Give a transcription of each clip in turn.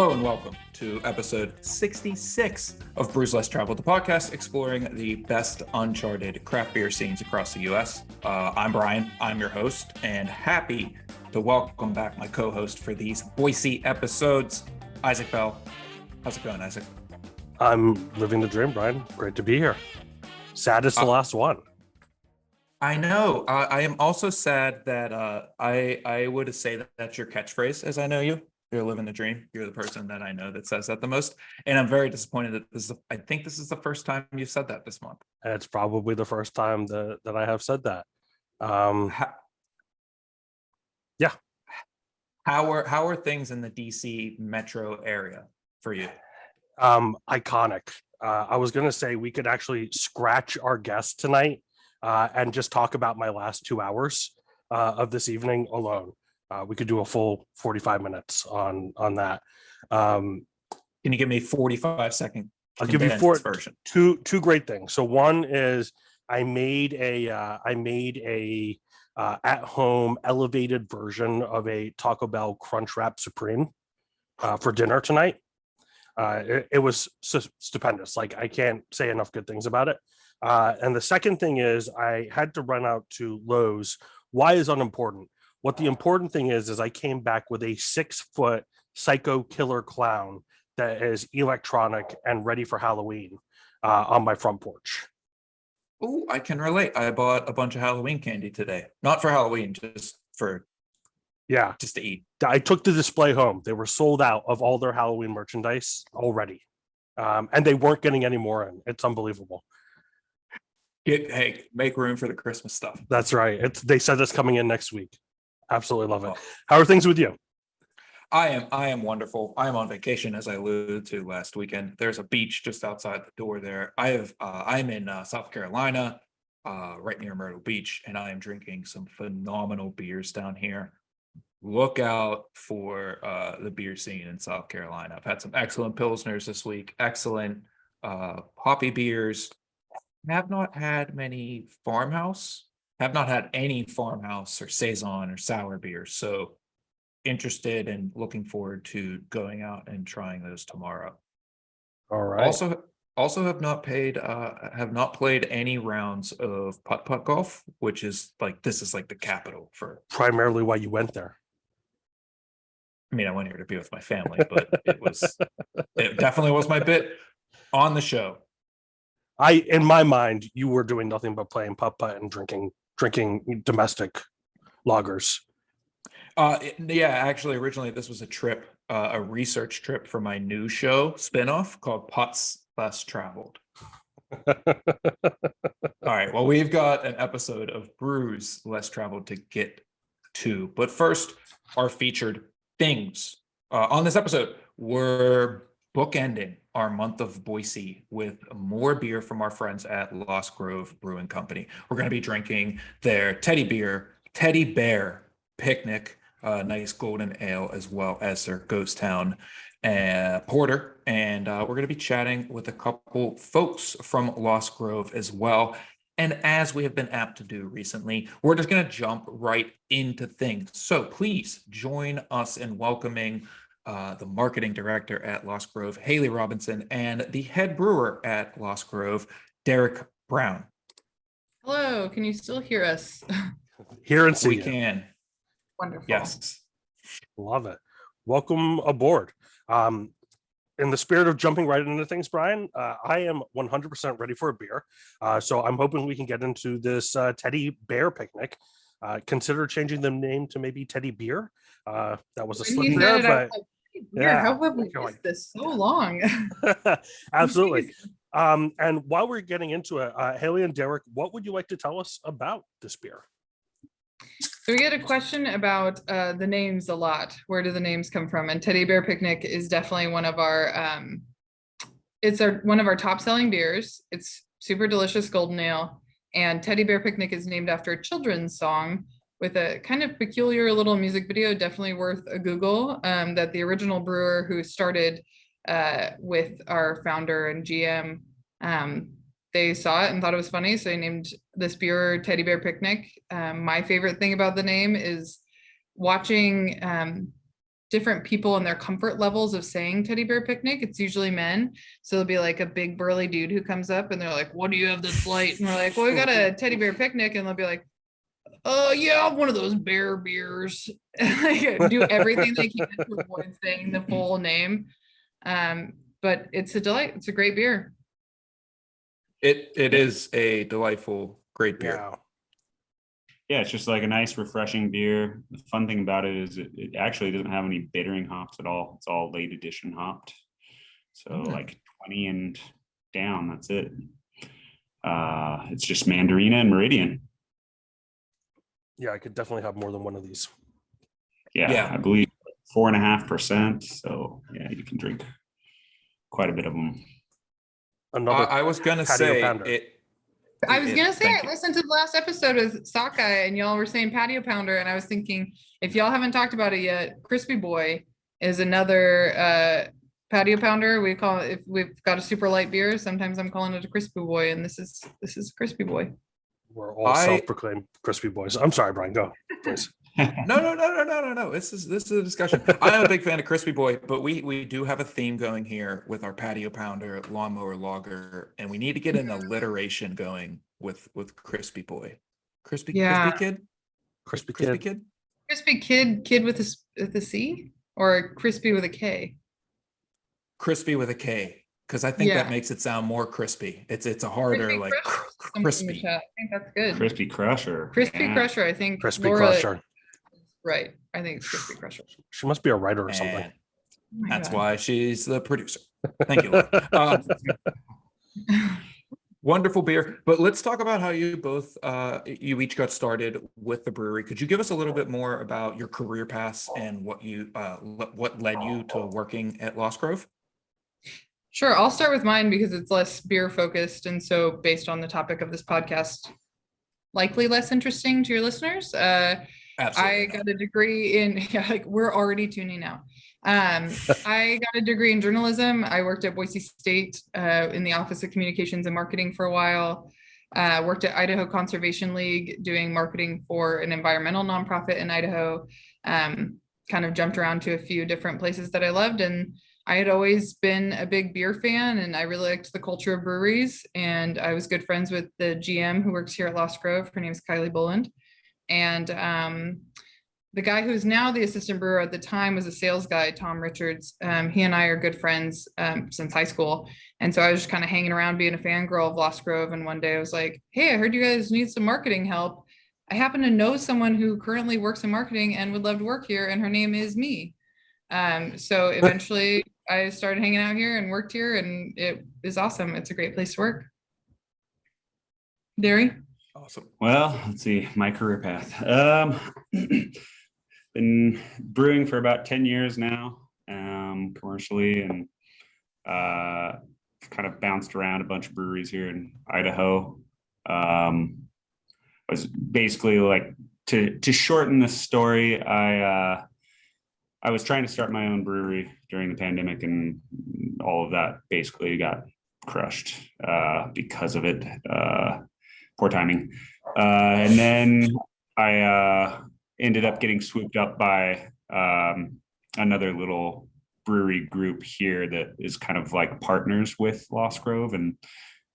Hello and welcome to episode 66 of Brews Less Traveled, the podcast exploring the best uncharted craft beer scenes across the U.S. I'm Brian, I'm your host, and happy to welcome back my co-host for these Boise episodes, Isaac Bell. How's it going, Isaac? I'm living the dream, Brian. Great to be here. Sad it's the last one. I know. I am also sad that I would say that that's your catchphrase as I know you. You're living the dream. You're the person that I know that says that the most. And I'm very disappointed that I think this is the first time you've said that this month. And it's probably the first time that I have said that. Yeah. How are things in the DC metro area for you? Iconic. I was going to say we could actually scratch our guest tonight and just talk about my last 2 hours of this evening alone. We could do a full 45 minutes on that. Can you give me 45-second? I'll give you two great things. So one is I made a at-home elevated version of a Taco Bell Crunch Wrap Supreme for dinner tonight. It was stupendous. Like, I can't say enough good things about it. And the second thing is I had to run out to Lowe's. Why is unimportant? What the important thing is I came back with a 6-foot psycho killer clown that is electronic and ready for Halloween on my front porch. Oh, I can relate. I bought a bunch of Halloween candy today. Not for Halloween, just to eat. I took the display home. They were sold out of all their Halloween merchandise already. And they weren't getting any more in. It's unbelievable. Hey, make room for the Christmas stuff. That's right. They said it's coming in next week. Absolutely love it. How are things with you? I am wonderful. I am on vacation, as I alluded to last weekend. There's a beach just outside the door there. I'm in South Carolina, right near Myrtle Beach, and I am drinking some phenomenal beers down here. Look out for the beer scene in South Carolina. I've had some excellent Pilsners this week, excellent hoppy beers. Have not had any farmhouse. Have not had any farmhouse or saison or sour beers. So interested and looking forward to going out and trying those tomorrow. All right. Also have not played any rounds of putt-putt golf, which is this is like the capital for primarily why you went there. I mean, I went here to be with my family, but it definitely was my bit on the show. In my mind, you were doing nothing but playing putt-putt and drinking domestic lagers. Actually, originally this was a trip, a research trip for my new show spinoff called Putts Less Traveled. All right, well, we've got an episode of Brews Less Traveled to get to, but first, our featured things. On this episode, we're bookending our month of Boise with more beer from our friends at Lost Grove Brewing Company. We're going to be drinking their Teddy Bear Picnic, nice golden ale, as well as their Ghost Town porter. And we're going to be chatting with a couple folks from Lost Grove as well. And as we have been apt to do recently, we're just going to jump right into things. So please join us in welcoming the marketing director at Lost Grove, Haley Robinson, and the head brewer at Lost Grove, Derek Brown. Hello, can you still hear us? Hear and see. We can. Wonderful. Yes. Love it. Welcome aboard. In the spirit of jumping right into things, Brian, I am 100% ready for a beer. So I'm hoping we can get into this Teddy Bear Picnic. Consider changing the name to maybe Teddy Beer. That was a slip there, but how have we missed this so long? Absolutely. And while we're getting into it, Haley and Derek, what would you like to tell us about this beer? So we get a question about the names a lot. Where do the names come from? And Teddy Bear Picnic is definitely one of our one of our top selling beers. It's super delicious golden ale. And Teddy Bear Picnic is named after a children's song with a kind of peculiar little music video, definitely worth a Google, that the original brewer who started with our founder and GM, they saw it and thought it was funny. So they named this beer Teddy Bear Picnic. My favorite thing about the name is watching different people and their comfort levels of saying teddy bear picnic. It's usually men. So there'll be like a big burly dude who comes up and they're like, what do you have that's light? And we're like, well, we got a teddy bear picnic. And they'll be like, oh yeah, one of those bear beers. Like, do everything they can to avoid saying the full name. But it's a delight. It's a great beer. It is a delightful, great beer. Yeah. Yeah, it's just like a nice, refreshing beer. The fun thing about it is it actually doesn't have any bittering hops at all. It's all late edition hopped. So like 20 and down, that's it. It's just Mandarina and Meridian. Yeah, I could definitely have more than one of these. Yeah. I believe 4.5%. So yeah, you can drink quite a bit of them. Another I was gonna patio say pounder. I was gonna say, thank I you. listened to the last episode with Sockeye and y'all were saying patio pounder, and I was thinking, if y'all haven't talked about it yet, Crispy Boy is another patio pounder. We call it, if we've got a super light beer, sometimes I'm calling it a Crispy Boy, and this is Crispy Boy. We're all self-proclaimed crispy boys. I'm sorry, Brian. Go, please. No. This is a discussion. I'm a big fan of Crispy Boy, but we do have a theme going here with our patio pounder, lawnmower lager, and we need to get an alliteration going with Crispy Boy. Crispy Kid? Crispy Crispy kid. Kid? Crispy kid with a C, or crispy with a K? Crispy with a K. Because I think Yeah. that makes it sound more crispy. It's a harder, Crispy like Crusher, something in the crispy. chat. I think that's good. Crispy Crusher. Crispy Yeah. Crusher, I think. Crispy Laura- crusher. Right. I think it's Crispy Crusher. She must be a writer or something. And Oh my that's God. why she's the producer. Thank you, Laura. Wonderful beer. But let's talk about how you both, you each got started with the brewery. Could you give us a little bit more about your career paths and what led you to working at Lost Grove? Sure, I'll start with mine because it's less beer focused, and so based on the topic of this podcast, likely less interesting to your listeners. I Absolutely. got a degree in, yeah, like we're already tuning out. I got a degree in journalism. I worked at Boise State in the Office of Communications and Marketing for a while. Worked at Idaho Conservation League doing marketing for an environmental nonprofit in Idaho. Kind of jumped around to a few different places that I loved, and I had always been a big beer fan, and I really liked the culture of breweries. And I was good friends with the GM who works here at Lost Grove. Her name is Kylie Boland. And the guy who's now the assistant brewer at the time was a sales guy, Tom Richards. He and I are good friends since high school. And so I was just kind of hanging around being a fangirl of Lost Grove. And one day I was like, hey, I heard you guys need some marketing help. I happen to know someone who currently works in marketing and would love to work here. And her name is me. So eventually I started hanging out here and worked here, and it is awesome. It's a great place to work. Derry? Awesome. Well, let's see, my career path. Been brewing for about 10 years now, commercially, and kind of bounced around a bunch of breweries here in Idaho. Was basically like, to shorten the story, I was trying to start my own brewery during the pandemic, and all of that basically got crushed because of it. Poor timing. And then I ended up getting swooped up by another little brewery group here that is kind of like partners with Lost Grove, and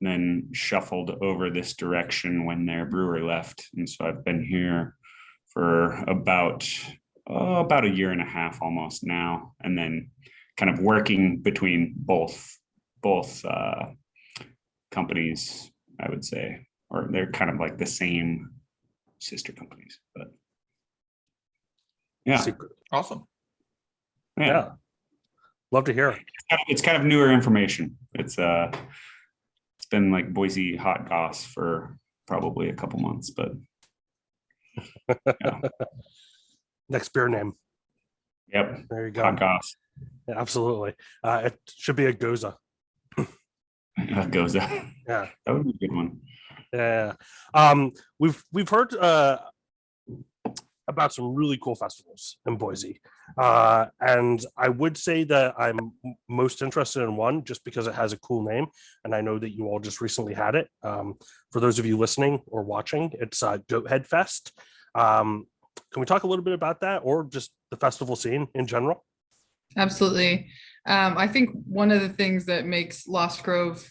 then shuffled over this direction when their brewer left. And so I've been here for about a year and a half almost now, and then kind of working between both companies, I would say, or they're kind of like the same sister companies, but yeah. Secret. Awesome. Yeah. Love to hear. It's kind of newer information. It's been like Boise hot goss for probably a couple months, but yeah. Next beer name. Yep. There you go. Hot goss. Yeah, absolutely. It should be a Goza. Goza. Yeah. That would be a good one. Yeah. We've heard about some really cool festivals in Boise. And I would say that I'm most interested in one just because it has a cool name. And I know that you all just recently had it. For those of you listening or watching, it's Goathead Fest. Can we talk a little bit about that, or just the festival scene in general? Absolutely. I think one of the things that makes Lost Grove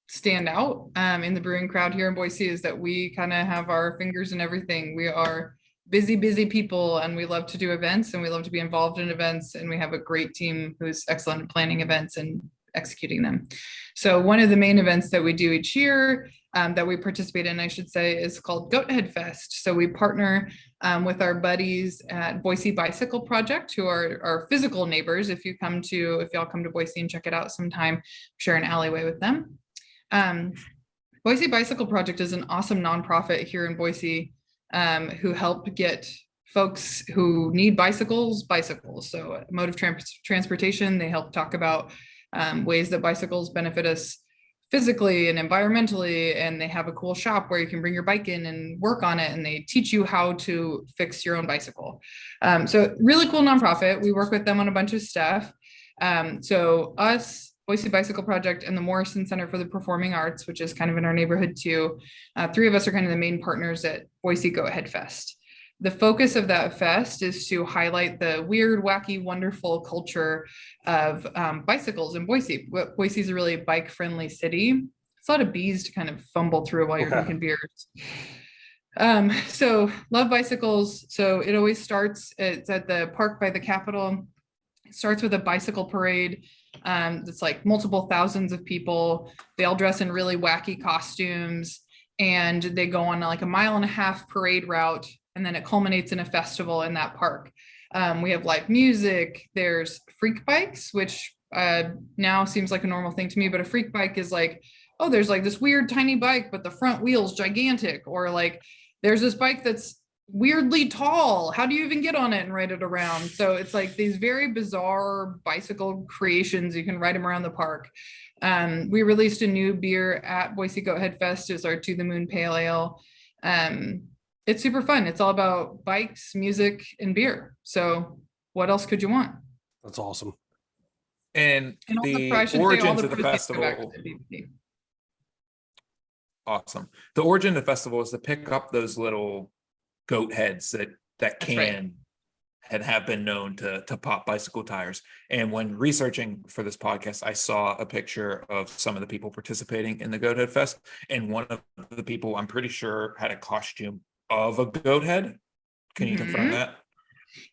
stand out in the brewing crowd here in Boise is that we kind of have our fingers in everything. We are busy people, and we love to do events, and we love to be involved in events, and we have a great team who's excellent at planning events and executing them. So one of the main events that we do each year, that we participate in, I should say, is called Goathead Fest. So we partner with our buddies at Boise Bicycle Project, who are our physical neighbors. If y'all come to Boise and check it out sometime, share an alleyway with them. Boise Bicycle Project is an awesome nonprofit here in Boise, who help get folks who need bicycles. So mode of transportation, they help talk about ways that bicycles benefit us physically and environmentally, and they have a cool shop where you can bring your bike in and work on it, and they teach you how to fix your own bicycle. So really cool nonprofit. We work with them on a bunch of stuff. So us, Boise Bicycle Project, and the Morrison Center for the Performing Arts, which is kind of in our neighborhood too. Three of us are kind of the main partners at Boise Goathead Fest. The focus of that fest is to highlight the weird, wacky, wonderful culture of bicycles in Boise. Boise is a really bike-friendly city. It's a lot of bees to kind of fumble through while you're drinking beers. So love bicycles. So it always starts, it's at the park by the Capitol. It starts with a bicycle parade. It's like multiple thousands of people. They all dress in really wacky costumes, and they go on like a 1.5-mile parade route, and then it culminates in a festival in that park. We have live music. There's freak bikes, which now seems like a normal thing to me, but a freak bike is like, oh, there's like this weird tiny bike, but the front wheel's gigantic, or like there's this bike that's weirdly tall. How do you even get on it and ride it around? So it's like these very bizarre bicycle creations. You can ride them around the park. We released a new beer at Boise Goathead Fest. It's our To the Moon Pale Ale. It's super fun. It's all about bikes, music, and beer. So what else could you want? That's awesome. And And the I should say origins of the proceeds go back to festival. the BBP. Awesome. The origin of the festival is to pick up those little goat heads that That's right. can and have been known to pop bicycle tires. And when researching for this podcast, I saw a picture of some of the people participating in the Goathead Fest, and one of the people, I'm pretty sure, had a costume of a goat head. Can you confirm that?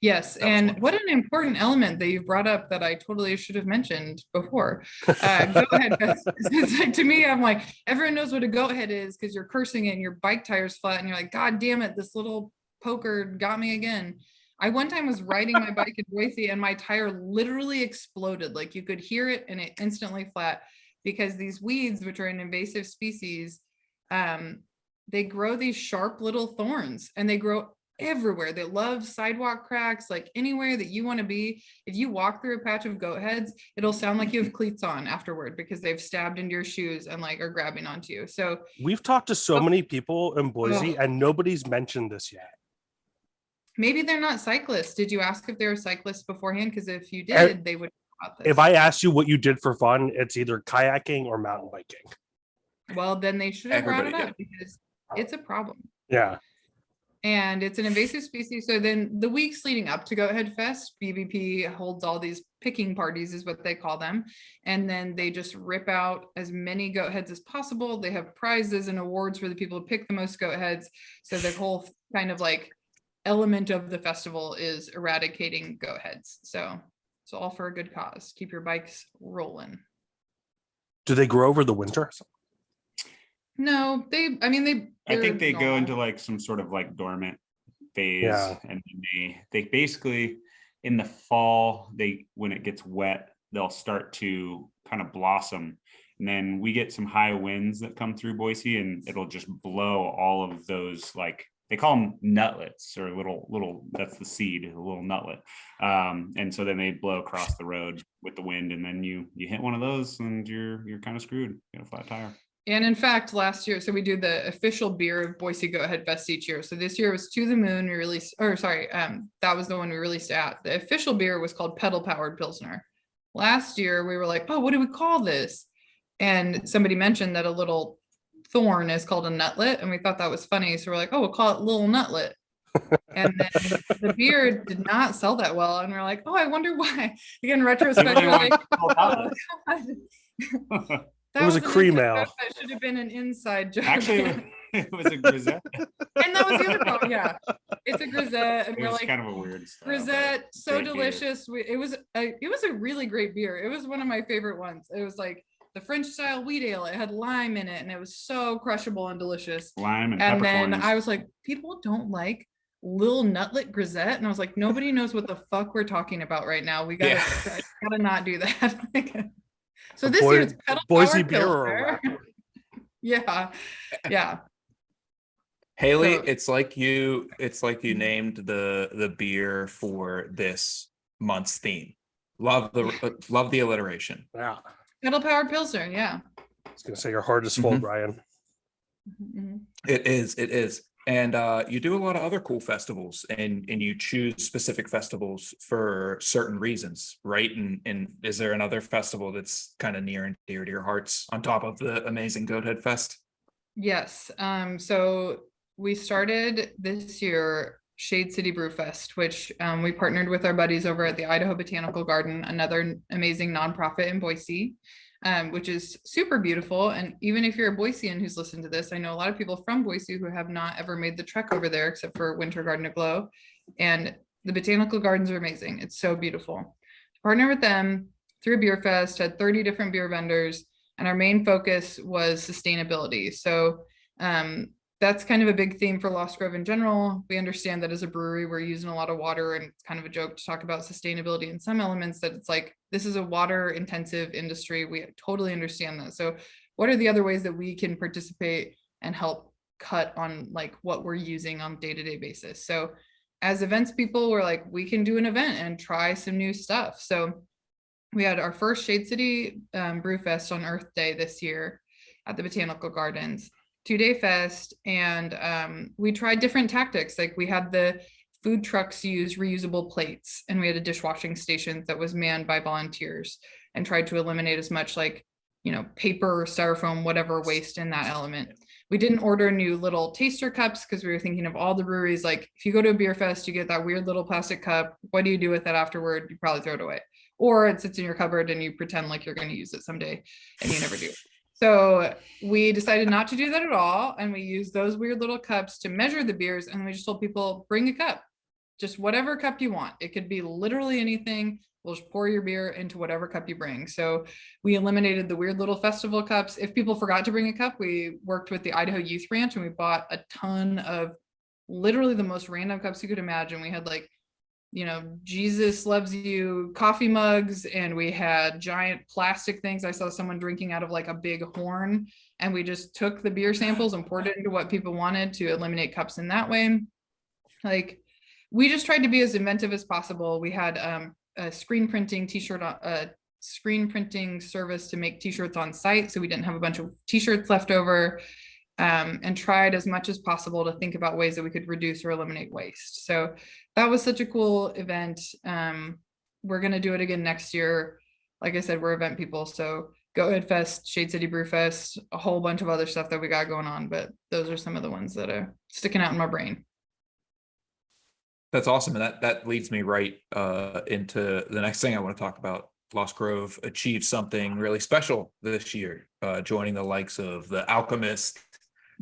Yes, That was and wonderful. what an important element that you've brought up that I totally should have mentioned before. Goathead Fest. It's like, to me, I'm like, everyone knows what a goat head is because you're cursing it and your bike tire's flat, and you're like, God damn it, this little poker got me again. I one time was riding my bike in Boise, and my tire literally exploded. Like, you could hear it, and it instantly flat, because these weeds, which are an invasive species, they grow these sharp little thorns, and they grow everywhere. They love sidewalk cracks, like anywhere that you want to be. If you walk through a patch of goat heads, it'll sound like you have cleats on afterward, because they've stabbed into your shoes and like are grabbing onto you. So We've talked to so many people in Boise, and nobody's mentioned this yet. maybe they're not cyclists. Did you ask if they were cyclists beforehand? Because if you did, they would know about this. If I asked you what you did for fun, it's either kayaking or mountain biking. Well, then they should have brought it Everybody up, because it's a problem. Yeah. And it's an invasive species. So then the weeks leading up to Goathead Fest, BBP holds all these picking parties, is what they call them. And then they just rip out as many goat heads as possible. They have prizes and awards for the people who pick the most goat heads. So the whole kind of like element of the festival is eradicating goat heads. So it's all for a good cause. Keep your bikes rolling. Do they grow over the winter? No, I think they go normal. into like some sort of like dormant phase, Yeah. and then they basically, in the fall, when it gets wet, they'll start to kind of blossom, and then we get some high winds that come through Boise, and it'll just blow all of those, like they call them nutlets, or little that's the seed, a little nutlet, and so then they blow across the road with the wind, and then you hit one of those and you're kind of screwed. You get a flat tire. And in fact, last year, so we do the official beer of Boise Goathead Fest each year. So this year was To the Moon. We released, that was the one we released at. The official beer was called Pedal Powered Pilsner. Last year, we were like, oh, what do we call this? And somebody mentioned that a little thorn is called a nutlet, and we thought that was funny. So we're like, oh, we'll call it Little Nutlet. And then the beer did not sell that well. And we're like, oh, I wonder why. Again, retrospect, we're like, oh, God. It was a an cream inside ale. joke. That should have been an inside joke. Actually, it was a grisette. And that was the other problem. Yeah, it's a grisette, and It we're was like, kind of a weird style, but grisette, so great beer. delicious. It was a really great beer. It was one of my favorite ones. It was like the French style wheat ale. It had lime in it, and it was so crushable and delicious. Lime and And then peppercorns. I was like, people don't like Lil Nutlet grisette, and I was like, nobody knows what the fuck we're talking about right now. We gotta gotta not do that. So this year it's pedal Boise powered beer or a Pilsner. rapper? Yeah. Haley, So- it's like you named the beer for this month's theme. Love the alliteration. Yeah. Pedal powered Pilsner, yeah. I was gonna say your heart is full, Mhm. Brian. Mhm. It is. And you do a lot of other cool festivals, and you choose specific festivals for certain reasons, right? And is there another festival that's kind of near and dear to your hearts on top of the amazing Goathead Fest? Yes. So we started this year Shade City Brew Fest, which we partnered with our buddies over at the Idaho Botanical Garden, another amazing nonprofit in Boise, which is super beautiful. And even if you're a Boisean who's listened to this, I know a lot of people from Boise who have not ever made the trek over there except for Winter Garden Aglow. And the botanical gardens are amazing. It's so beautiful. Partner with them through a beer fest, had 30 different beer vendors, and our main focus was sustainability. So that's kind of a big theme for Lost Grove in general. We understand that as a brewery, we're using a lot of water, and it's kind of a joke to talk about sustainability in some elements, that it's like, this is a water intensive industry. We totally understand that. So what are the other ways that we can participate and help cut on like what we're using on day-to-day basis? So as events people, we're like, we can do an event and try some new stuff. So we had our first Shade City Brew Fest on Earth Day this year at the Botanical Gardens. 2-day fest, and we tried different tactics. Like we had the food trucks use reusable plates, and we had a dishwashing station that was manned by volunteers, and tried to eliminate as much like, you know, paper, styrofoam, whatever waste in that element. We didn't order new little taster cups because we were thinking of all the breweries. Like if you go to a beer fest, you get that weird little plastic cup. What do you do with that afterward? You probably throw it away, or it sits in your cupboard and you pretend like you're going to use it someday and you never do. So we decided not to do that at all. And we used those weird little cups to measure the beers. And we just told people, bring a cup, just whatever cup you want. It could be literally anything. We'll just pour your beer into whatever cup you bring. So we eliminated the weird little festival cups. If people forgot to bring a cup, we worked with the Idaho Youth Ranch and we bought a ton of literally the most random cups you could imagine. We had like, you know, Jesus loves you coffee mugs, and we had giant plastic things. I saw someone drinking out of like a big horn, and we just took the beer samples and poured it into what people wanted to eliminate cups in that way. Like we just tried to be as inventive as possible. We had a screen printing t-shirt, screen printing service to make t-shirts on site, so we didn't have a bunch of t-shirts left over. And tried as much as possible to think about ways that we could reduce or eliminate waste. So that was such a cool event. We're going to do it again next year. Like I said, we're event people. So Goathead Fest, Shade City Brew Fest, a whole bunch of other stuff that we got going on. But those are some of the ones that are sticking out in my brain. That's awesome. And that leads me right into the next thing I want to talk about. Lost Grove achieved something really special this year, joining the likes of the Alchemist,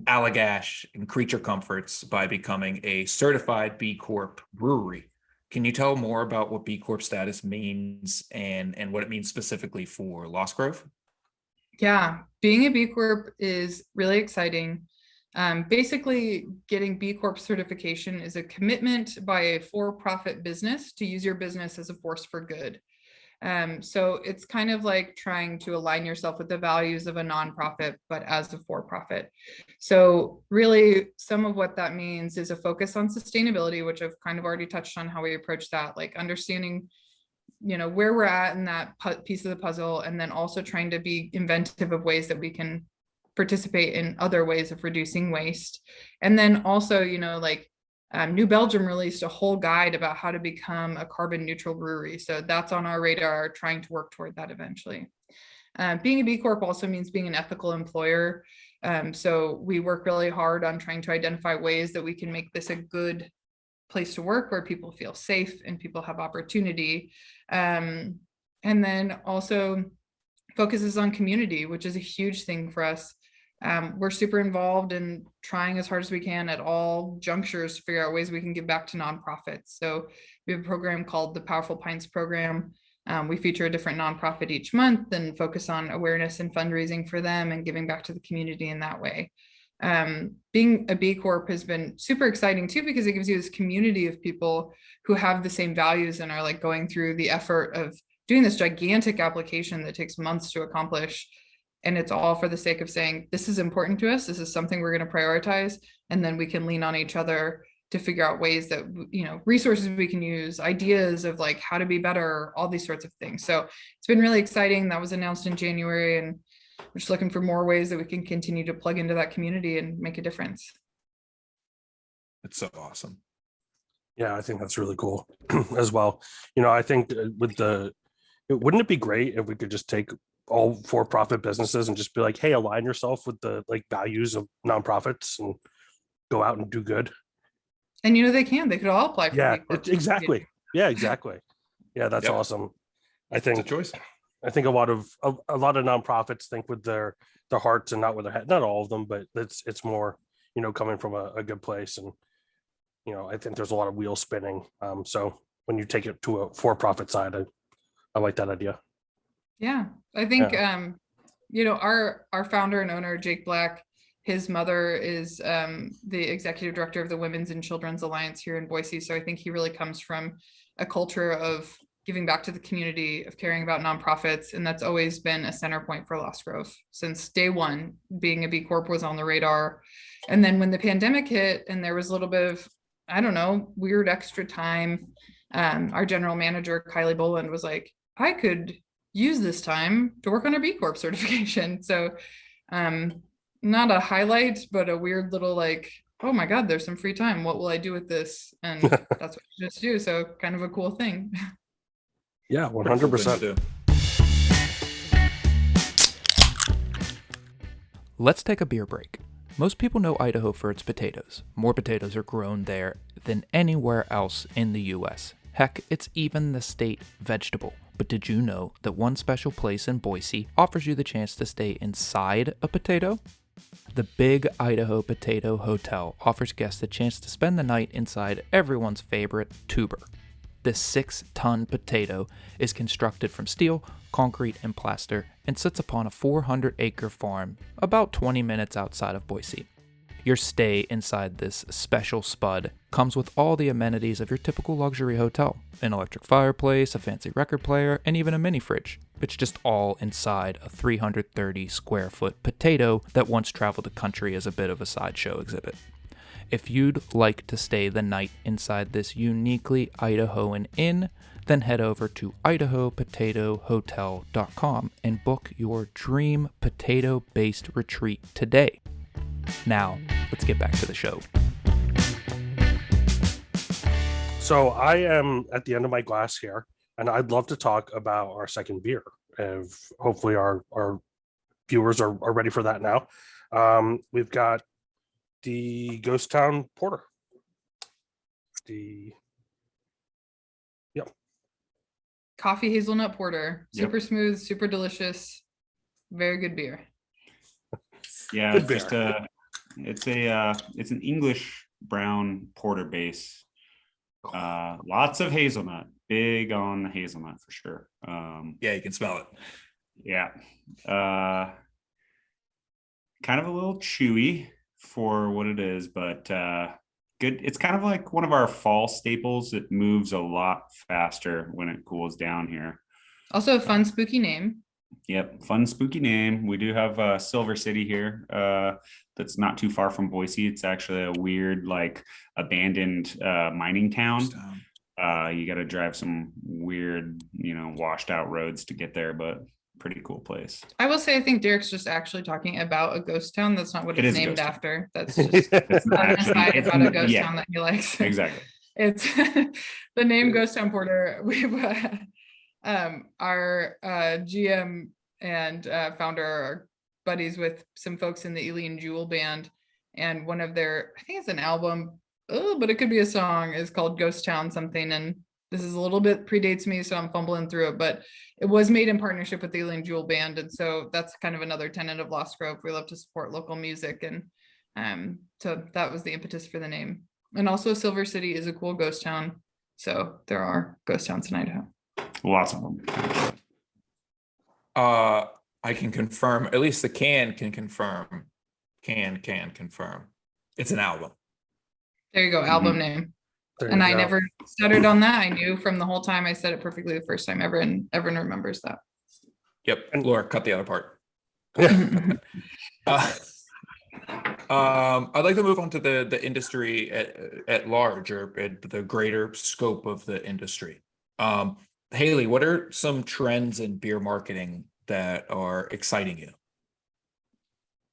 Allagash, and Creature Comforts by becoming a certified B Corp brewery. Can you tell more about what B Corp status means and what it means specifically for Lost Grove? Yeah, being a B Corp is really exciting. Basically, getting B Corp certification is a commitment by a for-profit business to use your business as a force for good. So it's kind of like trying to align yourself with the values of a nonprofit, but as a for-profit. So really some of what that means is a focus on sustainability, which I've kind of already touched on how we approach that, like understanding, you know, where we're at in that piece of the puzzle, and then also trying to be inventive of ways that we can participate in other ways of reducing waste. And then also, you know, like New Belgium released a whole guide about how to become a carbon neutral brewery. So that's on our radar, trying to work toward that eventually. Being a B Corp also means being an ethical employer. So we work really hard on trying to identify ways that we can make this a good place to work where people feel safe and people have opportunity. And then also focuses on community, which is a huge thing for us. We're super involved in trying as hard as we can at all junctures to figure out ways we can give back to nonprofits. So we have a program called the Powerful Pints Program. We feature a different nonprofit each month and focus on awareness and fundraising for them and giving back to the community in that way. Being a B Corp has been super exciting too, because it gives you this community of people who have the same values and are like going through the effort of doing this gigantic application that takes months to accomplish. And it's all for the sake of saying, this is important to us. This is something we're going to prioritize. And then we can lean on each other to figure out ways that, resources we can use, ideas of like how to be better, all these sorts of things. So it's been really exciting. That was announced in January, and we're just looking for more ways that we can continue to plug into that community and make a difference. It's so awesome. Yeah, I think that's really cool as well. I think wouldn't it be great if we could just take all for-profit businesses and just be like, hey, align yourself with the values of nonprofits and go out and do good. And they could all apply for Yeah, B Corp. exactly. Yeah, exactly. Yeah, that's awesome. I think It's a choice. I think a lot of nonprofits think with their hearts and not with their head. Not all of them, but it's more coming from a good place. And I think there's a lot of wheels spinning. So when you take it to a for-profit side, I like that idea. Yeah, I think our founder and owner, Jake Black, his mother is the executive director of the Women's and Children's Alliance here in Boise. So I think he really comes from a culture of giving back to the community, of caring about nonprofits. And that's always been a center point for Lost Grove since day one. Being a B Corp was on the radar. And then when the pandemic hit and there was a little bit of, weird extra time, our general manager, Kylie Boland, was like, I could use this time to work on our B Corp certification. So not a highlight, but a weird little like, oh my God, there's some free time. What will I do with this? And that's what you just do. So kind of a cool thing. Yeah, 100%. Let's take a beer break. Most people know Idaho for its potatoes. More potatoes are grown there than anywhere else in the US. Heck, it's even the state vegetable. But did you know that one special place in Boise offers you the chance to stay inside a potato? The Big Idaho Potato Hotel offers guests the chance to spend the night inside everyone's favorite tuber. This 6-ton potato is constructed from steel, concrete, and plaster and sits upon a 400-acre farm about 20 minutes outside of Boise. Your stay inside this special spud comes with all the amenities of your typical luxury hotel. An electric fireplace, a fancy record player, and even a mini fridge. It's just all inside a 330 square foot potato that once traveled the country as a bit of a sideshow exhibit. If you'd like to stay the night inside this uniquely Idahoan inn, then head over to idahopotatohotel.com and book your dream potato-based retreat today. Now, let's get back to the show. So I am at the end of my glass here, and I'd love to talk about our second beer. If hopefully our viewers are ready for that now. We've got the Ghost Town Porter. Coffee hazelnut porter, Yep. super smooth, super delicious, very good beer. Yeah, Good it's just it's an English brown porter base. Lots of hazelnut, big on the hazelnut for sure. Yeah, you can smell it. Yeah. Kind of a little chewy for what it is, but good. It's kind of like one of our fall staples. It moves a lot faster when it cools down here. Also a fun, spooky name. Yep, fun, spooky name. We do have Silver City here. That's not too far from Boise. It's actually a weird, like, abandoned mining town. You got to drive some weird, washed out roads to get there, but pretty cool place. I will say, I think Derek's just actually talking about a ghost town. That's not what It it's is a named ghost town. after. That's just It's not an actually, aside it's about a not- ghost yeah, town that he likes. exactly. It's the name Ghost Town Porter. We've our GM and founder are buddies with some folks in the Alien Jewel band, and one of their, I think it's an album oh, but it could be a song, is called Ghost Town something. And this is a little bit predates me, so I'm fumbling through it, but it was made in partnership with the Alien Jewel Band. And so that's kind of another tenet of Lost Grove. We love to support local music. And so that was the impetus for the name. And also Silver City is a cool ghost town. So there are ghost towns in Idaho. Lots of them. I can confirm, at least the can confirm. Can confirm. It's an album. There you go, album name. There And you I go. never stuttered on that. I knew from the whole time I said it perfectly the first time ever, and everyone remembers that. Yep. And Laura, cut the other part. I'd like to move on to the industry at large, or at the greater scope of the industry. Haley, what are some trends in beer marketing that are exciting you?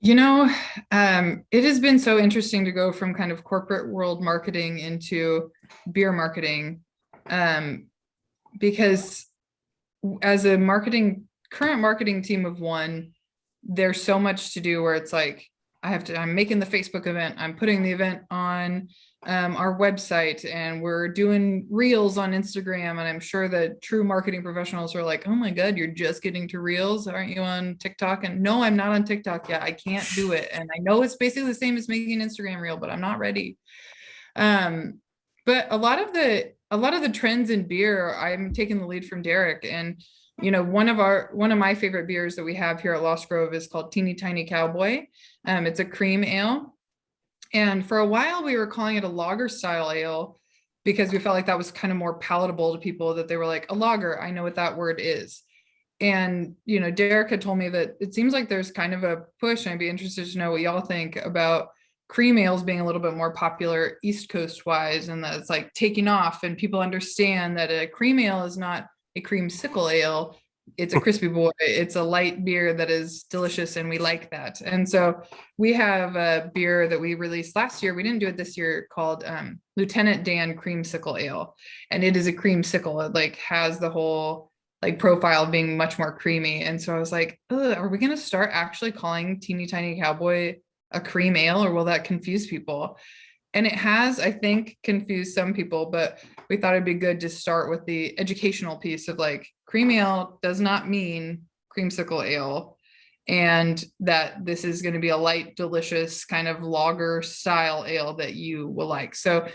It has been so interesting to go from kind of corporate world marketing into beer marketing, because as a current marketing team of one, there's so much to do where it's like, I'm making the Facebook event, I'm putting the event on our website, and we're doing reels on Instagram. And I'm sure that true marketing professionals are like, oh my God, you're just getting to reels. Aren't you on TikTok? And no, I'm not on TikTok yet. I can't do it. And I know it's basically the same as making an Instagram reel, but I'm not ready. But a lot of the trends in beer, I'm taking the lead from Derek. And one of my favorite beers that we have here at Lost Grove is called Teeny Tiny Cowboy. It's a cream ale. And for a while we were calling it a lager style ale because we felt like that was kind of more palatable to people, that they were like, a lager, I know what that word is. And, Derek had told me that it seems like there's kind of a push, and I'd be interested to know what y'all think about cream ales being a little bit more popular East Coast wise, and that it's like taking off, and people understand that a cream ale is not a creamsicle ale. It's a crispy boy. It's a light beer that is delicious, and we like that. And so we have a beer that we released last year. We didn't do it this year, called Lieutenant Dan Creamsicle Ale. And it is a creamsicle. It like has the whole like profile of being much more creamy. And so I was like, are we going to start actually calling Teeny Tiny Cowboy a cream ale, or will that confuse people? And it has, I think, confused some people, but we thought it'd be good to start with the educational piece of like, cream ale does not mean creamsicle ale, and that this is going to be a light, delicious kind of lager style ale that you will like. So,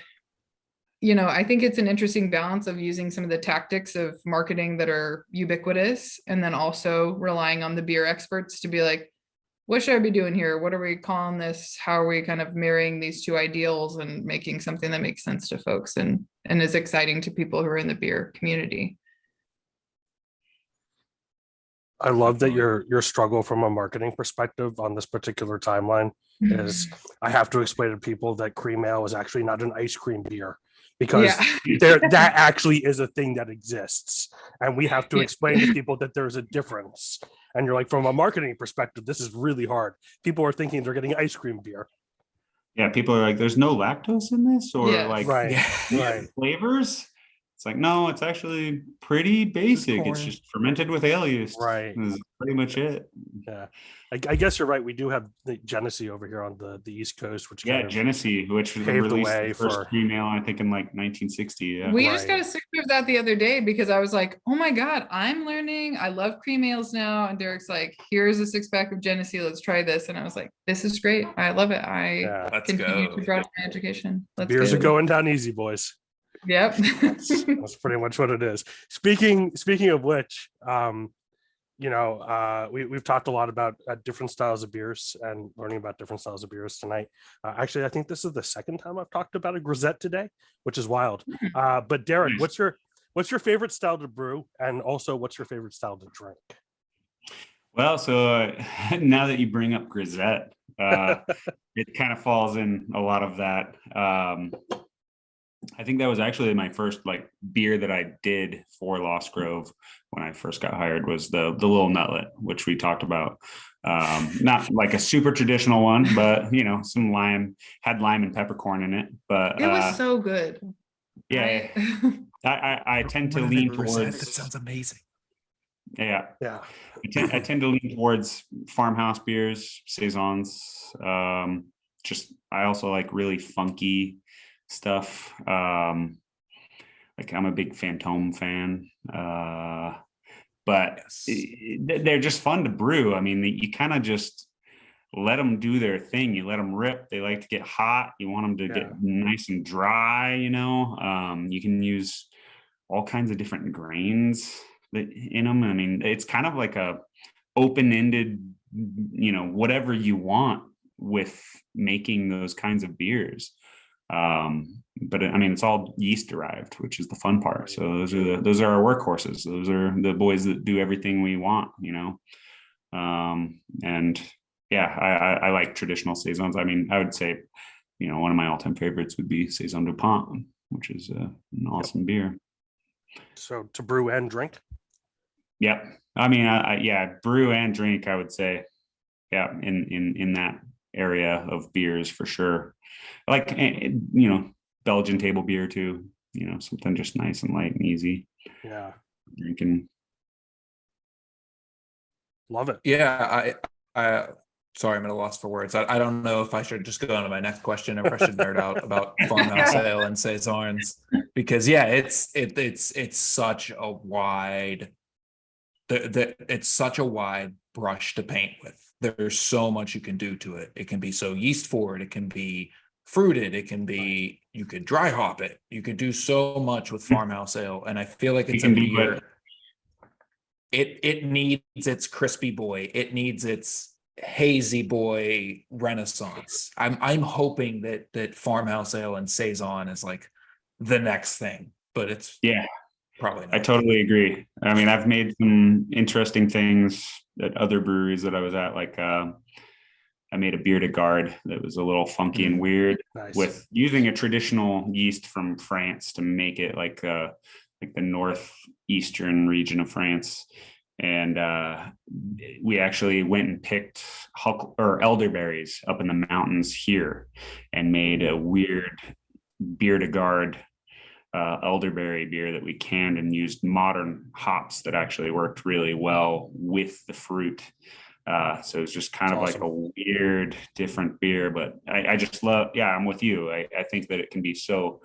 I think it's an interesting balance of using some of the tactics of marketing that are ubiquitous, and then also relying on the beer experts to be like, what should I be doing here? What are we calling this? How are we kind of marrying these two ideals and making something that makes sense to folks and is exciting to people who are in the beer community? I love that your struggle from a marketing perspective on this particular timeline is I have to explain to people that cream ale is actually not an ice cream beer, because that actually is a thing that exists. And we have to explain to people that there's a difference. And you're like, from a marketing perspective, this is really hard. People are thinking they're getting ice cream beer. Yeah, people are like, there's no lactose in this, or like right. flavors. It's like, no, it's actually pretty basic. It's just fermented with ale yeast. Right. That's pretty much it. Yeah. I guess you're right. We do have the Genesee over here on the East Coast, which Genesee, which paved the released way the first for cream ale, I think, in like 1960. Yeah. We just got a sip of that the other day because I was like, oh my God, I'm learning. I love cream ales now. And Derek's like, here's a 6-pack of Genesee. Let's try this. And I was like, this is great. I love it. Let's continue go. to broaden my education. Beers are going down easy, boys. Yep. That's pretty much what it is. Speaking of which, we've talked a lot about different styles of beers and learning about different styles of beers tonight. Actually, I think this is the second time I've talked about a grisette today, which is wild. But Derek, what's your favorite style to brew, and also what's your favorite style to drink? Well, so now that you bring up grisette, it kind of falls in a lot of that. I think that was actually my first like beer that I did for Lost Grove when I first got hired, was the little nutlet, which we talked about. Not like a super traditional one, but some had lime and peppercorn in it. But it was so good. Yeah, I tend to lean towards. That sounds amazing. Yeah. I tend to lean towards farmhouse beers, saisons. I also like really funky stuff. Like I'm a big Phantom fan, but they're just fun to brew. I mean, you kind of just let them do their thing. You let them rip. They like to get hot. You want them to get nice and dry, you know. You can use all kinds of different grains in them. I mean, it's kind of like a open-ended, you know, whatever you want with making those kinds of beers. But I mean, it's all yeast derived, which is the fun part. So those are our workhorses. Those are the boys that do everything we want, you know. And yeah, I like traditional saisons. I mean, I would say, you know, one of my all-time favorites would be Saison du Pont, which is an awesome beer. So to brew and drink. Yep. I mean, yeah, brew and drink, I would say, yeah, in that area of beers for sure. Like, you know, Belgian table beer too, you know, something just nice and light and easy. Yeah. Drinking. Love it. Yeah, I sorry, I'm at a loss for words. I don't know if I should just go on to my next question or if I should nerd out about farmhouse ale and saisons, because yeah, it's such a wide it's such a wide brush to paint with. There's so much you can do to it. It can be so yeast forward, it can be fruited, it can be, you could dry hop it, you could do so much with farmhouse ale, and I feel like it's a beer. It needs its crispy boy, it needs its hazy boy renaissance. I'm hoping that farmhouse ale and saison is like the next thing, but it's probably not. I totally agree. I mean, I've made some interesting things at other breweries that I was at. Like I made a beer de garde that was a little funky and weird, with using a traditional yeast from France to make it like the northeastern region of France. And we actually went and picked elderberries up in the mountains here and made a weird beer de garde elderberry beer that we canned and used modern hops that actually worked really well with the fruit. So it's just kind of awesome. Like a weird, different beer, but I just love, I'm with you. I think that it can be so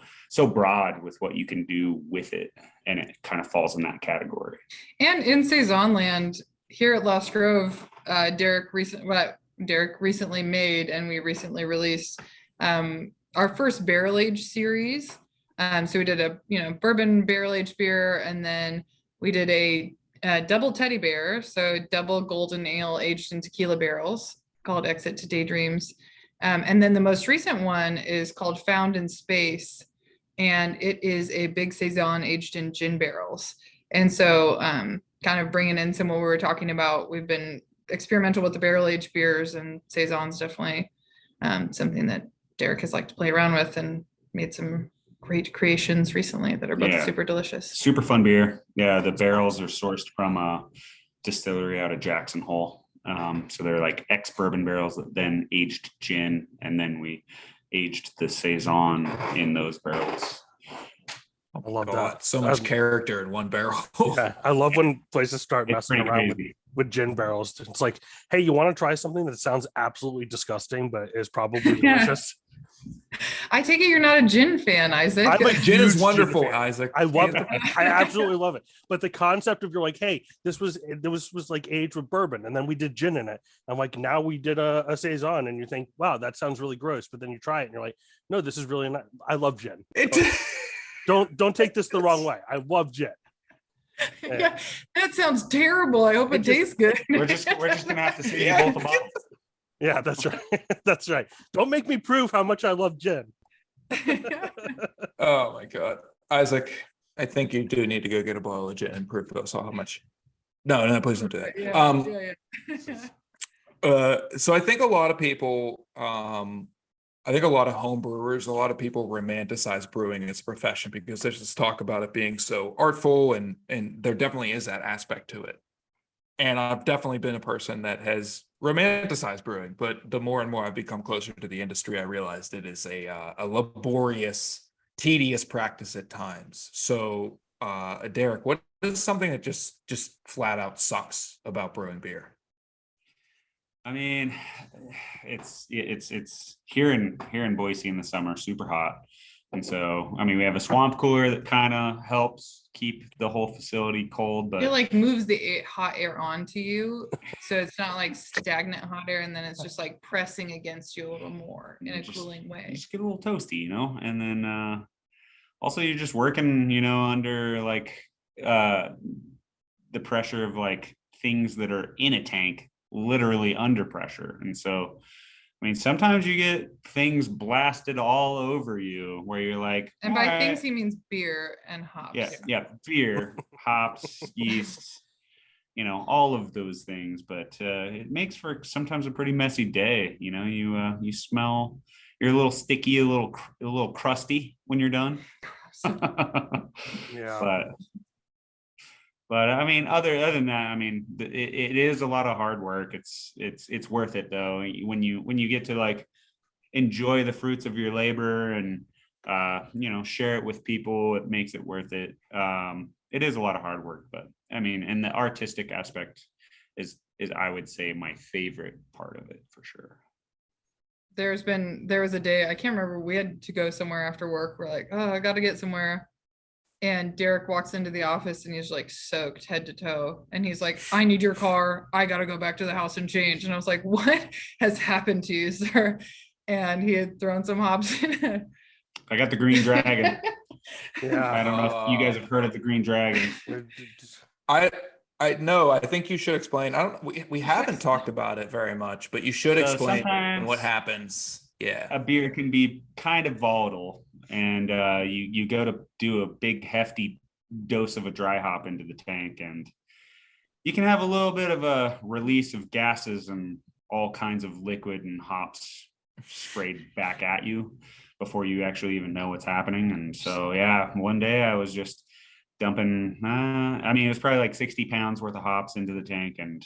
broad with what you can do with it, and it kind of falls in that category. And in Saison land here at Lost Grove, Derek recently made, and we recently released our first barrel age series. So we did a bourbon barrel aged beer, and then we did a double teddy bear, so double golden ale aged in tequila barrels, called Exit to Daydreams. And then the most recent one is called Found in Space, and it is a big saison aged in gin barrels. And so kind of bringing in some of what we were talking about, we've been experimental with the barrel aged beers, and saison's definitely something that Derek has liked to play around with, and made some great creations recently that are both super delicious. Super fun beer. Yeah, the barrels are sourced from a distillery out of Jackson Hole. So they're like ex-bourbon barrels that then aged gin, and then we aged the saison in those barrels. I love that. So much character in one barrel. Yeah, I love when places start messing around with gin barrels. It's like, hey, you want to try something that sounds absolutely disgusting but is probably delicious? I take it you're not a gin fan, Isaac. Gin is wonderful, Isaac. I love it. I absolutely love it. But the concept of, you're like, hey, this was like aged with bourbon, and then we did gin in it. I'm like, now we did a saison, and you think, wow, that sounds really gross. But then you try it, and you're like, no, this is really not. I love gin. Don't take this the wrong way. I love gin. Yeah, that sounds terrible. I hope it tastes good. We're just gonna have to see both of them. Yeah, that's right. That's right. Don't make me prove how much I love gin. Oh my God, Isaac, I think you do need to go get a bottle of gin and prove to us all how much. No, please don't do that. So I think a lot of people, I think a lot of home brewers, a lot of people romanticize brewing as a profession because there's this talk about it being so artful, and there definitely is that aspect to it. And I've definitely been a person that has romanticized brewing, but the more and more I've become closer to the industry, I realized it is a laborious, tedious practice at times. So, Derek, what is something that just flat out sucks about brewing beer? I mean, it's here in Boise in the summer, super hot. And so, I mean, we have a swamp cooler that kind of helps keep the whole facility cold, but It like moves the hot air onto you. So it's not like stagnant hot air, and then it's just like pressing against you a little more in a Just- cooling you way. just get a little toasty, you know? And then also you're just working, you know, under like the pressure of like things that are in a tank, literally under pressure. And so, I mean, sometimes you get things blasted all over you where you're like, And by "All things, right." he means beer and hops. Yeah, beer, hops, yeast, you know, all of those things. But it makes for sometimes a pretty messy day. You know, you smell, you're a little sticky, a little crusty when you're done. Yeah. But I mean, other than that, I mean, it is a lot of hard work. It's worth it though. When you get to like enjoy the fruits of your labor and you know, share it with people, it makes it worth it. It is a lot of hard work, but I mean, and the artistic aspect is I would say my favorite part of it for sure. There was a day, I can't remember, we had to go somewhere after work. We're like, oh, I gotta get somewhere. And Derek walks into the office and he's like soaked head to toe. And he's like, I need your car. I gotta go back to the house and change. And I was like, what has happened to you, sir? And he had thrown some hops in it. I got the Green Dragon. Yeah. I don't know if you guys have heard of the Green Dragon. I know. I think you should explain. I don't. We haven't talked about it very much, but you should So explain sometimes what happens. Yeah. A beer can be kind of volatile, and you go to do a big hefty dose of a dry hop into the tank, and you can have a little bit of a release of gases and all kinds of liquid and hops sprayed back at you before you actually even know what's happening. And so, yeah, one day I was just dumping, I mean, it was probably like 60 pounds worth of hops into the tank. And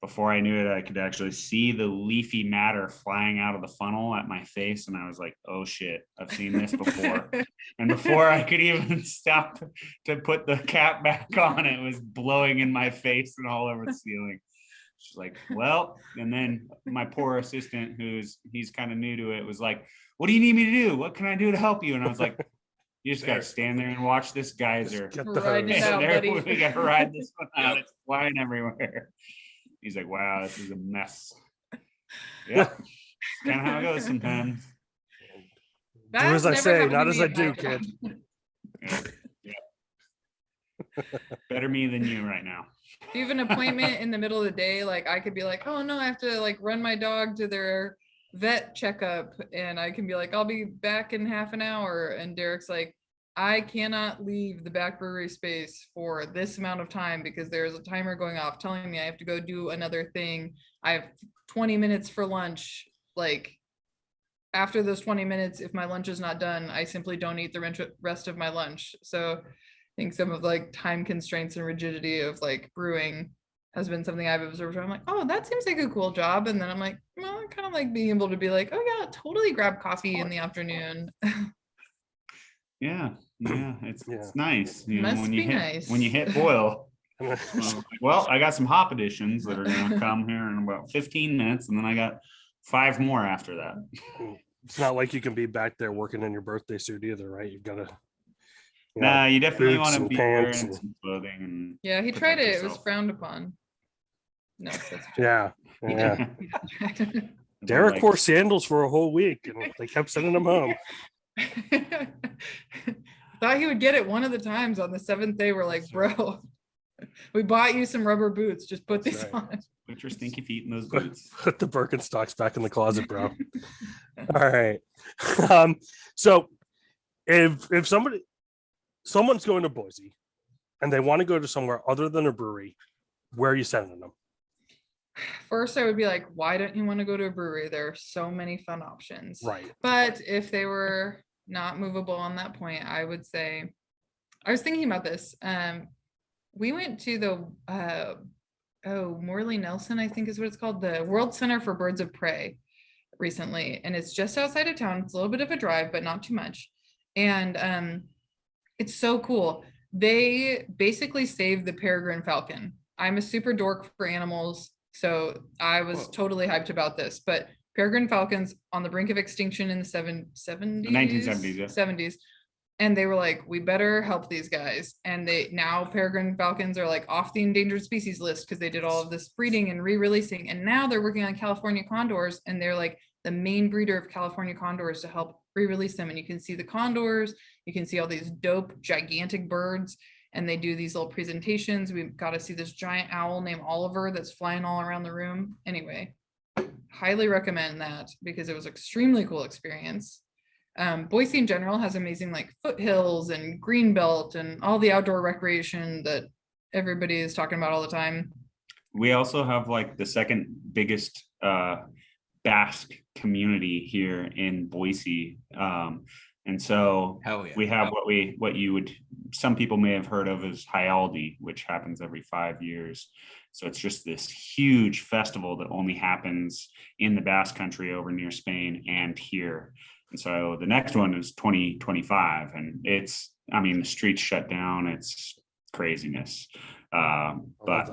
before I knew it, I could actually see the leafy matter flying out of the funnel at my face. And I was like, oh shit, I've seen this before. And before I could even stop to put the cap back on, it was blowing in my face and all over the ceiling. She's like, well, and then my poor assistant, he's kind of new to it, was like, what do you need me to do? What can I do to help you? And I was like, you just got to stand there and watch this geyser. Get the Riding it hose. out, buddy. We got to ride this one out. It's flying everywhere. He's like, wow, this is a mess. Yep. Kind of how it goes sometimes. Do as I say, not as I do, kid. Yeah. Better me than you right now. If you have an appointment in the middle of the day, like I could be like, oh no, I have to like run my dog to their vet checkup, and I can be like, I'll be back in half an hour, and Derek's like, I cannot leave the back brewery space for this amount of time because there's a timer going off telling me I have to go do another thing. I have 20 minutes for lunch. Like after those 20 minutes, if my lunch is not done, I simply don't eat the rest of my lunch. So I think some of like time constraints and rigidity of like brewing has been something I've observed. I'm like, oh, that seems like a cool job. And then I'm like, well, I kind of like being able to be like, oh yeah, totally grab coffee in the afternoon. Yeah, it's nice. You know, Must when be you hit nice. when you hit boil. Well, I got some hop additions that are gonna come here in about 15 minutes, and then I got 5 more after that. It's not like you can be back there working in your birthday suit either, right? You've got to. Nah, you definitely boots want to and be pants wearing and- some clothing and Yeah, he protect tried it. It was yourself. frowned upon. No, that's Yeah. true. Derek Like, wore sandals for a whole week and they kept sending him home. Thought he would get it one of the times. On the 7th day, we're like, That's right. bro, we bought you some rubber boots. Just put That's these right. on. put your stinky feet in those Put, boots. put the Birkenstocks back in the closet, bro. All right. So if someone's going to Boise and they want to go to somewhere other than a brewery, where are you sending them? First, I would be like, why don't you want to go to a brewery? There are so many fun options. Right. But if they were not movable on that point, I would say, I was thinking about this. We went to the, Morley Nelson, I think is what it's called, the World Center for Birds of Prey recently. And it's just outside of town. It's a little bit of a drive, but not too much. And it's so cool. They basically saved the peregrine falcon. I'm a super dork for animals, so I was Whoa. totally hyped about this. But Peregrine falcons on the brink of extinction in the 70s, 1970s, yeah. 70s. And they were like, we better help these guys. And they now peregrine falcons are like off the endangered species list because they did all of this breeding and re-releasing. And now they're working on California condors, and they're like the main breeder of California condors to help re-release them. And you can see the condors, you can see all these dope, gigantic birds, and they do these little presentations. We've got to see this giant owl named Oliver that's flying all around the room. Anyway, highly recommend that because it was extremely cool experience. Boise in general has amazing like foothills and greenbelt and all the outdoor recreation that everybody is talking about all the time. We also have like the second biggest Basque community here in Boise. And so Hell yeah. we have what you would, some people may have heard of as Hyaldi, which happens every 5 years. So it's just this huge festival that only happens in the Basque country over near Spain and here. And so the next one is 2025, and it's, I mean, the streets shut down. It's craziness, but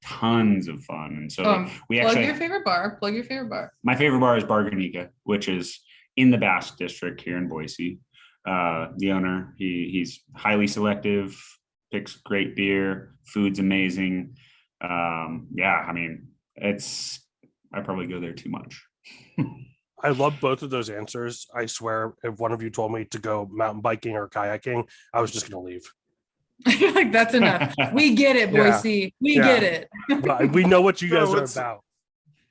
tons of fun. And so we plug actually, your favorite bar. Plug your favorite bar. My favorite bar is Bar Guernica, which is in the Basque district here in Boise. The owner, he's highly selective, picks great beer, food's amazing. Yeah, I mean, I probably go there too much. I love both of those answers. I swear, if one of you told me to go mountain biking or kayaking, I was just going to leave. Like, that's enough. We get it, Boise. We get it. But we know what you guys are about.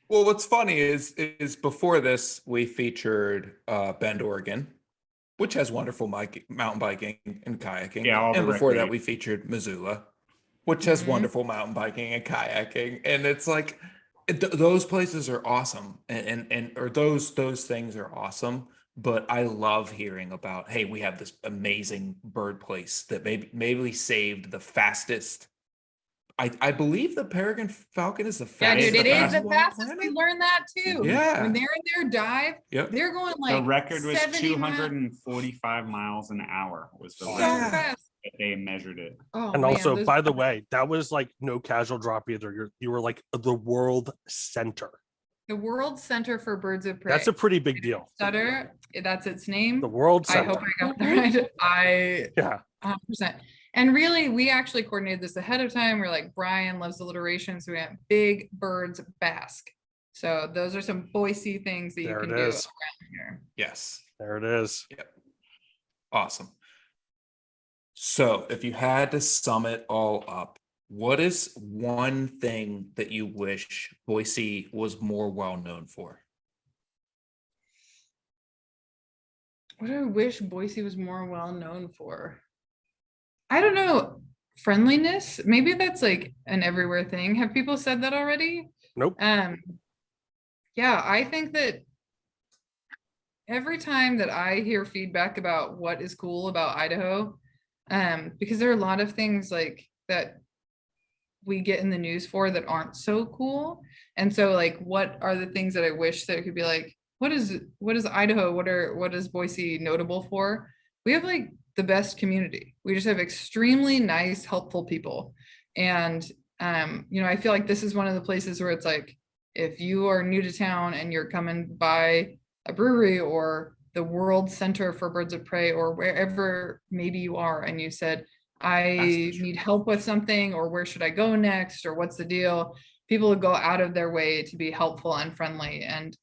Well, what's funny is before this, we featured Bend, Oregon, which has wonderful mountain biking and kayaking. Yeah, and before that, we featured Missoula, which has wonderful mountain biking and kayaking. And it's like, those places are awesome, and those things are awesome. But I love hearing about, hey, we have this amazing bird place that maybe saved the fastest. I believe the Peregrine Falcon is the fastest. Yeah, dude, it is the fastest. We learned that too. Yeah. When they're in their dive, they're going like the record was 245 miles an hour was the record that they measured it. Oh, and man, also, by the way, that was like no casual drop either. You were like the world center. The World Center for Birds of Prey. That's a pretty big deal. Sutter, that's its name. The World Center. I hope I got that right. Yeah. 100%. And really, we actually coordinated this ahead of time. We're like, Brian loves alliteration, so we have Big Birds Basque. So those are some Boise things that you can do around here. Yes. There it is. Yep. Awesome. So if you had to sum it all up, what is one thing that you wish Boise was more well known for? What do I wish Boise was more well known for? I don't know. Friendliness. Maybe that's like an everywhere thing. Have people said that already? Nope. Yeah, I think that every time that I hear feedback about what is cool about Idaho, because there are a lot of things like that we get in the news for that aren't so cool. And so like, what are the things that I wish that it could be like, what is Idaho? What is Boise notable for? We have like the best community. We just have extremely nice, helpful people. And, I feel like this is one of the places where it's like, if you are new to town and you're coming by a brewery or the World Center for Birds of Prey or wherever maybe you are, and you said, I need help with something, or where should I go next, or what's the deal? People would go out of their way to be helpful and friendly. And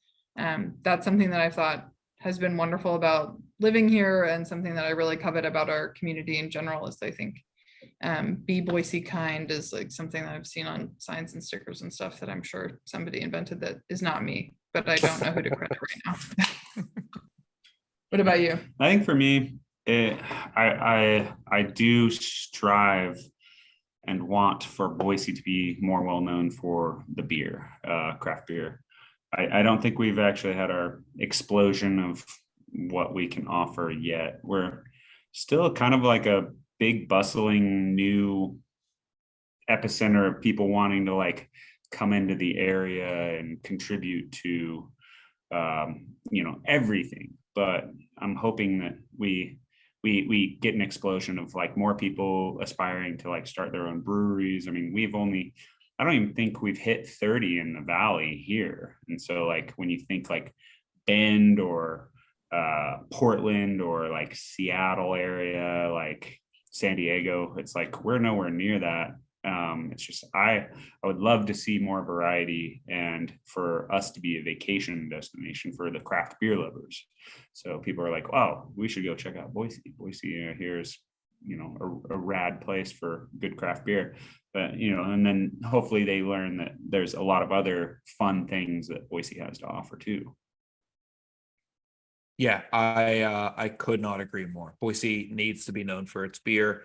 that's something that I thought has been wonderful about living here, and something that I really covet about our community in general is I think be Boise kind is like something that I've seen on signs and stickers and stuff that I'm sure somebody invented that is not me, but I don't know who to credit right now. What about you? I think for me, I do strive and want for Boise to be more well known for the beer, craft beer. I don't think we've actually had our explosion of what we can offer yet. We're still kind of like a big bustling new epicenter of people wanting to like come into the area and contribute to everything. But I'm hoping that we get an explosion of like more people aspiring to like start their own breweries. I mean, we've only I don't even think we've hit 30 in the valley here. And so like when you think like Bend or Portland or like Seattle area, like San Diego, it's like we're nowhere near that. It's just I would love to see more variety and for us to be a vacation destination for the craft beer lovers. So people are like, oh, we should go check out Boise. Boise here's a rad place for good craft beer. But and then hopefully they learn that there's a lot of other fun things that Boise has to offer too. Yeah, I could not agree more. Boise needs to be known for its beer.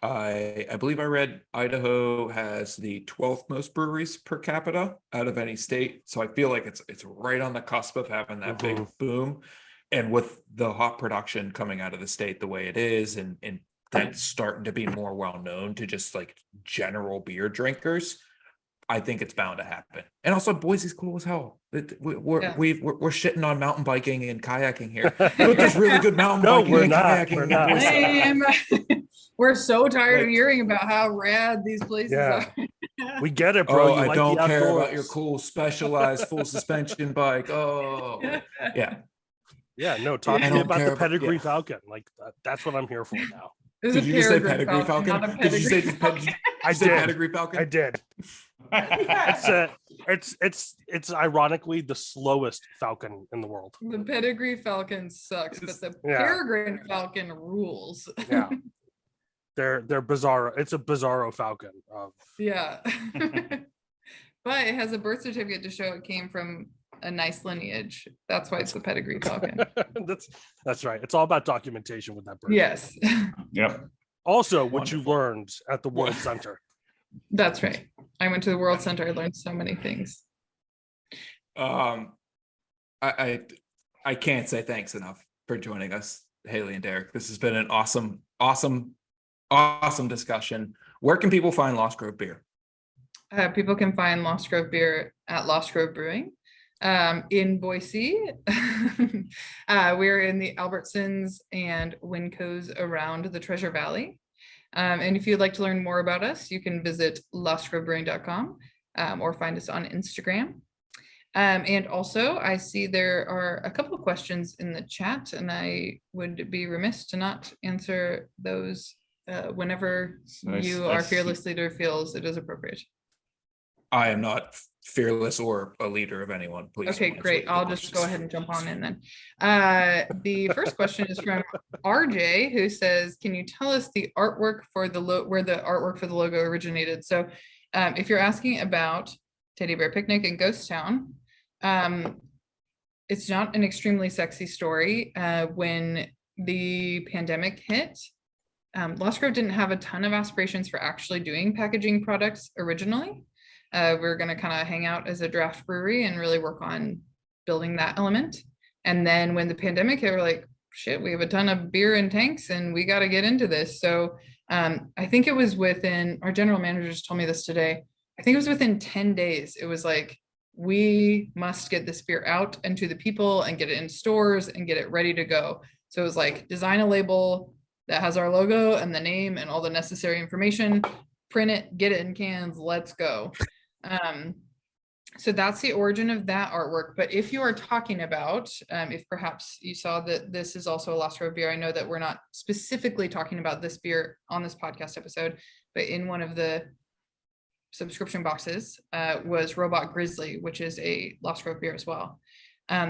I believe I read Idaho has the 12th most breweries per capita out of any state. So I feel like it's right on the cusp of having that big boom. And with the hop production coming out of the state the way it is, and that's starting to be more well known to just like general beer drinkers, I think it's bound to happen. And also Boise's cool as hell. We're shitting on mountain biking and kayaking here, but there's really good mountain biking and kayaking. We're not. Lame. We're so tired of hearing about how rad these places are. We get it, bro. Oh, I like don't care about your cool specialized full suspension bike. Oh, yeah. Yeah, no, talk to me about the Pedigree Falcon. Like that's what I'm here for now. Did you just say Pedigree Falcon? Did you say Pedigree Falcon? I did. It's ironically the slowest falcon in the world. The Pedigree Falcon sucks, but the Peregrine Falcon rules. Yeah. They're bizarre. It's a bizarro falcon. Yeah. But it has a birth certificate to show it came from a nice lineage. That's why it's the Pedigree Falcon. That's right. It's all about documentation with that bird. Yes. Yep. Also, what you learned at the World Center. That's right. I went to the World Center. I learned so many things. I can't say thanks enough for joining us, Haley and Derek. This has been an awesome discussion. Where can people find Lost Grove beer? People can find Lost Grove beer at Lost Grove Brewing in Boise. We're in the Albertsons and Wincos around the Treasure Valley. And if you'd like to learn more about us, you can visit lostgrovebrewing.com or find us on Instagram. And also, I see there are a couple of questions in the chat, and I would be remiss to not answer those whenever you, our fearless leader, feels it is appropriate. I am not fearless or a leader of anyone. Please. Okay, great. I'll just go ahead and jump on in then. The first question is from RJ, who says, "Can you tell us the artwork for the where the artwork for the logo originated?" So, if you're asking about Teddy Bear Picnic in Ghost Town, it's not an extremely sexy story. When the pandemic hit, Lost Grove didn't have a ton of aspirations for actually doing packaging products originally. We're going to kind of hang out as a draft brewery and really work on building that element. And then when the pandemic hit, we're like, shit, we have a ton of beer in tanks and we got to get into this. So I think it was within, our general manager just told me this today, I think it was within 10 days. It was like, we must get this beer out and to the people and get it in stores and get it ready to go. So it was like, design a label that has our logo and the name and all the necessary information, print it, get it in cans, let's go. So that's the origin of that artwork. But if you are talking about, if perhaps you saw that this is also a Lost Grove beer, I know that we're not specifically talking about this beer on this podcast episode, but in one of the subscription boxes was Robot Grizzly, which is a Lost Grove beer as well.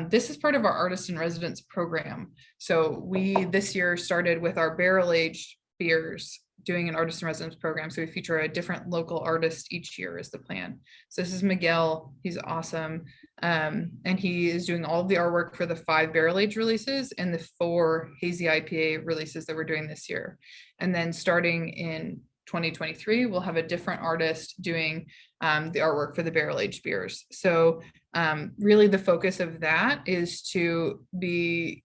This is part of our Artist in Residence program. So we this year started with our barrel-aged beers doing an Artist in Residence program. So we feature a different local artist each year is the plan. So this is Miguel. He's awesome. And he is doing all of the artwork for the 5 barrel-aged releases and the 4 Hazy IPA releases that we're doing this year. And then starting in 2023, we'll have a different artist doing the artwork for the barrel-aged beers. So really the focus of that is to be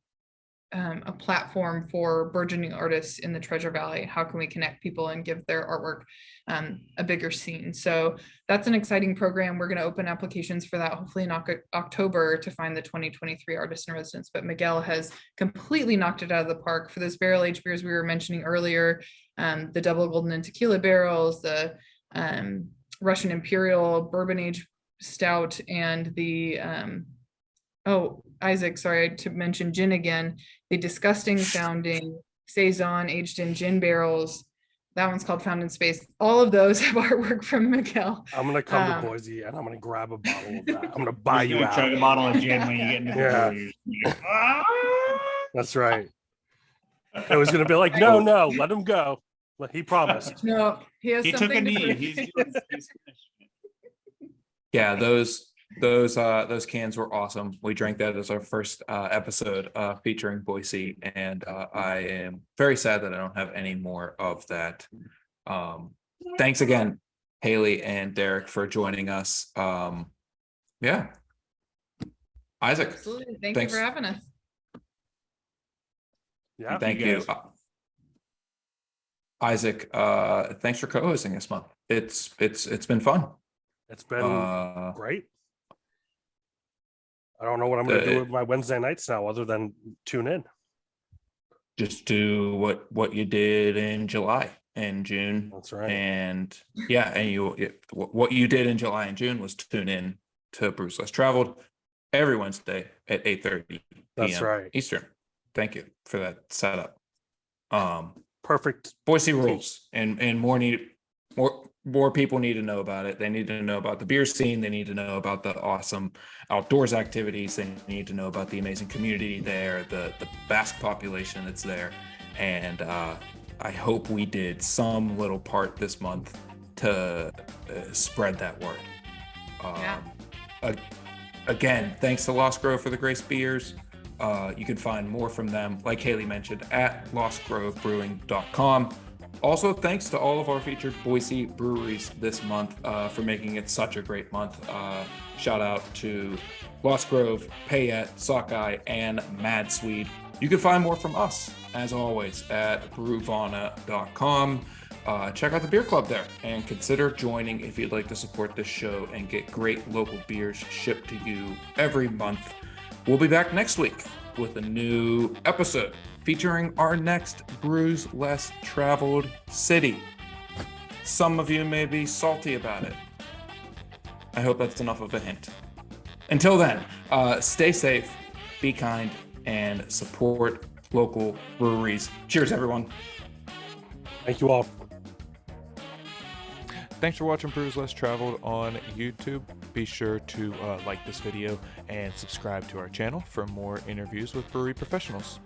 a platform for burgeoning artists in the Treasure Valley. How can we connect people and give their artwork a bigger scene? So that's an exciting program. We're going to open applications for that hopefully in October to find the 2023 Artist in Residence. But Miguel has completely knocked it out of the park for those barrel-aged beers we were mentioning earlier, the double golden and tequila barrels, the Russian Imperial Bourbon Age Stout and the Isaac, sorry to mention gin again, the disgusting sounding Saison aged in gin barrels. That one's called Found in Space. All of those have artwork from Miguel. I'm gonna come to Boise and I'm gonna grab a bottle of that. I'm gonna buy You're you gonna chug out. a bottle of gin when you get into the Yeah. brewery. You're just like, That's right. It was gonna be like, no, let him go. He promised. No, he has He took something a to knee. prove. He's finished. Yeah, those cans were awesome. We drank that as our first episode featuring Boise, and I am very sad that I don't have any more of that. Thanks again, Haley and Derek, for joining us. Yeah, Isaac, Absolutely. Thank Thanks. you for having us. Yeah. thank you you. guys. Isaac, thanks for co-hosting this month. It's been fun. It's been great. I don't know what I'm gonna do with my Wednesday nights now other than tune in. Just do what you did in July and June. That's right. And yeah, and what you did in July and June was tune in to Brews Less Traveled every Wednesday at 8:30 That's p.m. right. Eastern. Thank you for that setup. Perfect. Boise rules, and more people need to know about it. They need to know about the beer scene. They need to know about the awesome outdoors activities. They need to know about the amazing community there, the Basque population that's there. And I hope we did some little part this month to spread that word. Again, thanks to Lost Grove for the Grace Beers. You can find more from them, like Haley mentioned, at lostgrovebrewing.com. Also, thanks to all of our featured Boise breweries this month for making it such a great month. Shout out to Lost Grove, Payette, Sockeye, and Mad Swede. You can find more from us, as always, at brewvana.com. Check out the beer club there and consider joining if you'd like to support this show and get great local beers shipped to you every month. We'll be back next week with a new episode featuring our next Brews Less Traveled city. Some of you may be salty about it. I hope that's enough of a hint. Until then, stay safe, be kind, and support local breweries. Cheers, everyone. Thank you all. Thanks for watching Brews Less Traveled on YouTube. Be sure to like this video and subscribe to our channel for more interviews with brewery professionals.